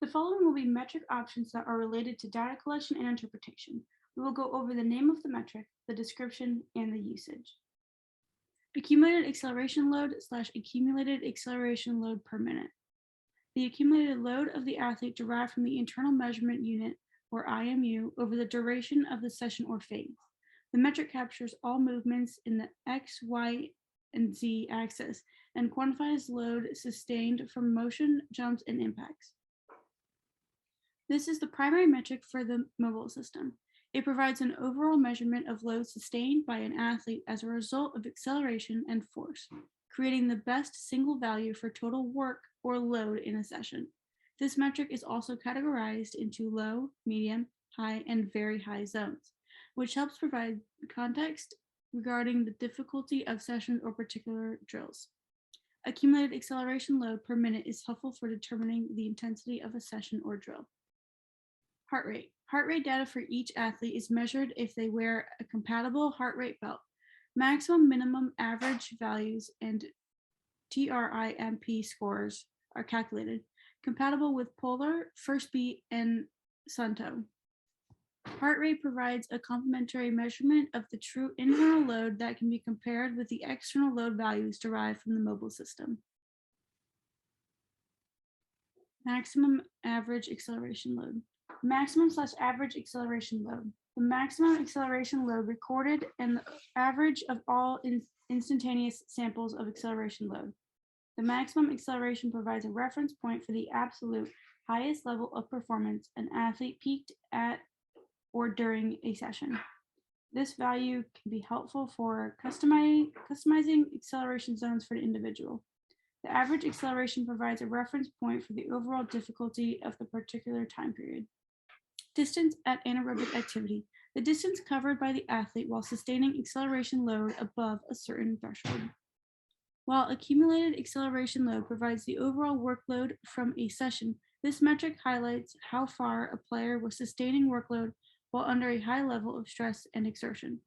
The following will be metric options that are related to data collection and interpretation. We will go over the name of the metric, the description, and the usage. Accumulated acceleration load / accumulated acceleration load per minute. The accumulated load of the athlete derived from the internal measurement unit, or IMU, over the duration of the session or phase. The metric captures all movements in the X, Y, and Z axis and quantifies load sustained from motion, jumps, and impacts. This is the primary metric for the mobile system. It provides an overall measurement of load sustained by an athlete as a result of acceleration and force, creating the best single value for total work or load in a session. This metric is also categorized into low, medium, high, and very high zones, which helps provide context regarding the difficulty of sessions or particular drills. Accumulated acceleration load per minute is helpful for determining the intensity of a session or drill. Heart rate. Heart rate data for each athlete is measured if they wear a compatible heart rate belt. Maximum, minimum, average values, and TRIMP scores are calculated, compatible with Polar, First Beat, and Sunto. Heart rate provides a complementary measurement of the true internal load that can be compared with the external load values derived from the mobile system. Maximum average acceleration load. Maximum / average acceleration load. The maximum acceleration load recorded and the average of all instantaneous samples of acceleration load. The maximum acceleration provides a reference point for the absolute highest level of performance an athlete peaked at or during a session. This value can be helpful for customizing acceleration zones for the individual. The average acceleration provides a reference point for the overall difficulty of the particular time period. Distance at anaerobic activity. The distance covered by the athlete while sustaining acceleration load above a certain threshold. While accumulated acceleration load provides the overall workload from a session, this metric highlights how far a player was sustaining workload while under a high level of stress and exertion.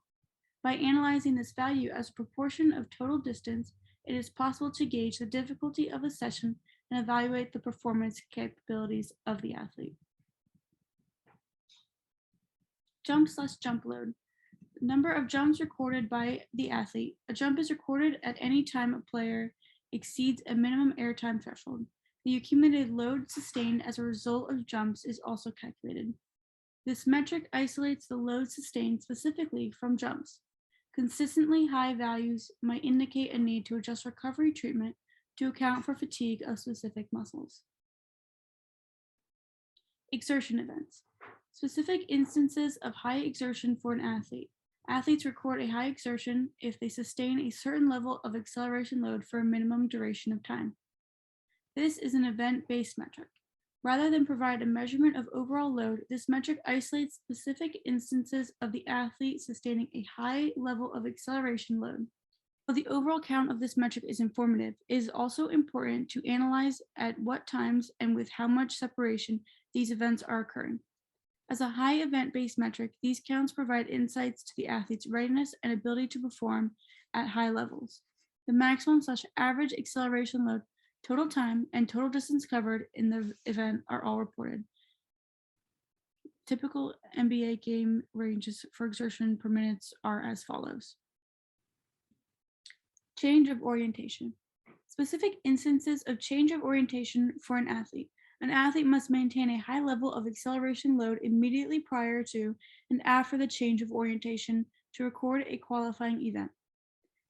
By analyzing this value as a proportion of total distance, it is possible to gauge the difficulty of a session and evaluate the performance capabilities of the athlete. Jump / jump load. The number of jumps recorded by the athlete. A jump is recorded at any time a player exceeds a minimum airtime threshold. The accumulated load sustained as a result of jumps is also calculated. This metric isolates the load sustained specifically from jumps. Consistently high values might indicate a need to adjust recovery treatment to account for fatigue of specific muscles. Exertion events. Specific instances of high exertion for an athlete. Athletes record a high exertion if they sustain a certain level of acceleration load for a minimum duration of time. This is an event-based metric. Rather than provide a measurement of overall load, this metric isolates specific instances of the athlete sustaining a high level of acceleration load. While the overall count of this metric is informative, it is also important to analyze at what times and with how much separation these events are occurring. As a high event-based metric, these counts provide insights to the athlete's readiness and ability to perform at high levels. The maximum / average acceleration load, total time, and total distance covered in the event are all reported. Typical NBA game ranges for exertion per minute are as follows. Change of orientation. Specific instances of change of orientation for an athlete. An athlete must maintain a high level of acceleration load immediately prior to and after the change of orientation to record a qualifying event.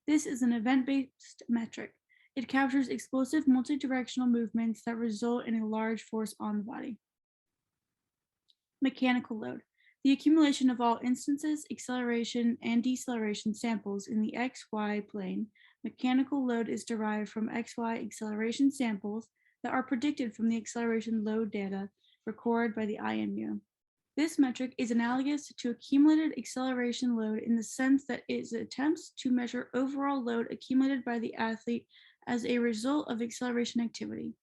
This is an event-based metric. It captures explosive multidirectional movements that result in a large force on the body. Mechanical load. The accumulation of all instances, acceleration, and deceleration samples in the XY plane. Mechanical load is derived from XY acceleration samples that are predicted from the acceleration load data recorded by the IMU. This metric is analogous to accumulated acceleration load in the sense that it attempts to measure overall load accumulated by the athlete as a result of acceleration activity.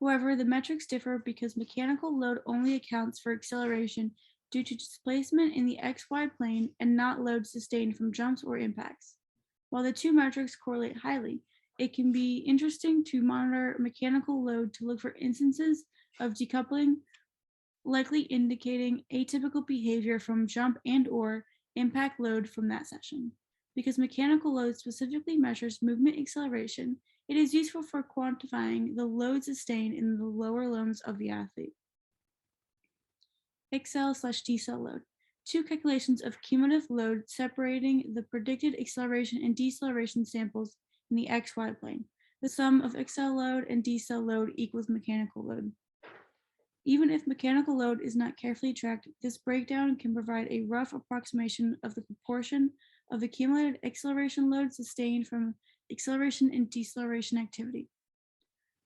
However, the metrics differ because mechanical load only accounts for acceleration due to displacement in the XY plane and not load sustained from jumps or impacts. While the two metrics correlate highly, it can be interesting to monitor mechanical load to look for instances of decoupling, likely indicating atypical behavior from jump and/or impact load from that session. Because mechanical load specifically measures movement acceleration, it is useful for quantifying the load sustained in the lower limbs of the athlete. Accel/decel load. Two calculations of cumulative load separating the predicted acceleration and deceleration samples in the XY plane. The sum of accel load and decel load equals mechanical load. Even if mechanical load is not carefully tracked, this breakdown can provide a rough approximation of the proportion of accumulated acceleration load sustained from acceleration and deceleration activity.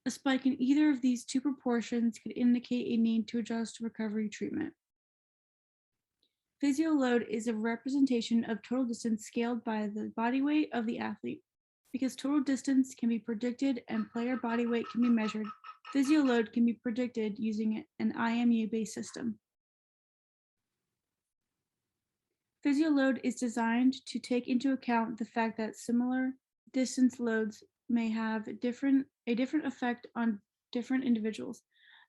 A spike in either of these two proportions could indicate a need to adjust recovery treatment. Physio load is a representation of total distance scaled by the body weight of the athlete. Because total distance can be predicted and player body weight can be measured, physio load can be predicted using an IMU-based system. Physio load is designed to take into account the fact that similar distance loads may have a different effect on different individuals.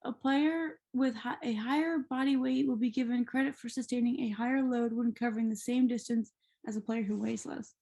A player with a higher body weight will be given credit for sustaining a higher load when covering the same distance as a player who weighs less.